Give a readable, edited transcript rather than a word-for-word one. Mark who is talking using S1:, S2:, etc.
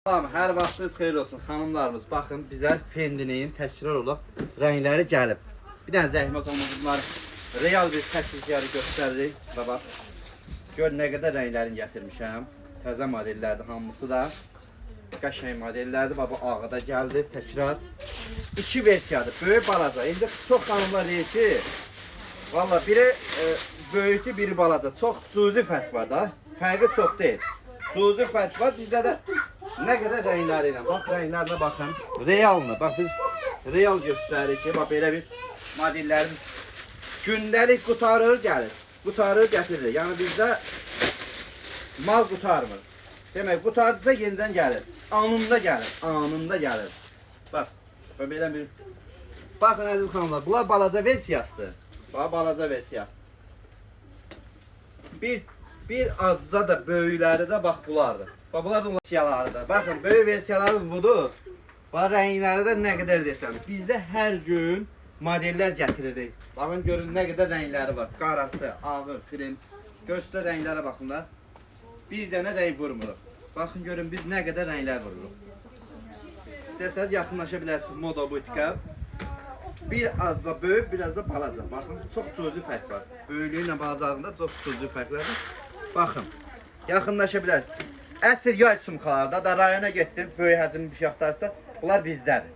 S1: Tamam, hər vaxtınız xeyir olsun xanımlarımız. Baxın, bizə Fendi'nin təkrar olaq rəngləri gəlib. Bir dənə zəhmət olmaz, bunlar real bir təklifləri göstəririk. Və bax, gör nə qədər rənglərini gətirmişəm. Təzə modellərdir hamısı da. Qəşəng modellərdir. Bax, bu ağı da gəldi, təkrar. İki versiyadır, böyük balaca. İndi çox xanımlar deyir ki, valla biri böyükdür, biri balaca. Çox cüzi fərq var da. Fərqi çox deyil. Cüzi fərq var. Bizdə də nə qədər rəngləri ilə. Bax, rənglərinə baxın. Realını. Bax, biz real göstəririk ki, bax, belə bir modellərimiz gündəlik qutarır gəlir. Qutarır gətirir. Yəni bizdə mal qutarmır. Demək, qutardıysa yenidən gəlir. Anında gəlir. Anında gəlir. Bax, belə bir... Baxın, əziz xanımlar, bunlar balaca versiyasıdır. Bax, balaca versiyası. Bir azca da böyükləri də bax bulardır. Bax, bunlar da versiyalarıdır. Baxın, böyük versiyaları budur. Bax, rəngləri də nə qədər desəniz. Bizdə hər gün modellər gətiririk. Baxın, görün nə qədər rəngləri var. Qarası, ağı, krem. Göstər rənglərə baxın da. Bir dənə rəng vurmuruq. Baxın, görün biz nə qədər rənglər vururuq. İstəsəniz yaxınlaşa bilərsiniz moda butika. Bir azca böyük, biraz da balaca. Baxın, çox cüzi fərq var. Böyüklüyü ilə balacalığında çox cüzi fərqlərdir. Baxın, yaxınlaşa bilərsiniz. Əsl yay sumkalarda da rayona getdim, böyük həcmli bir şey axtarsa, bunlar bizdədir.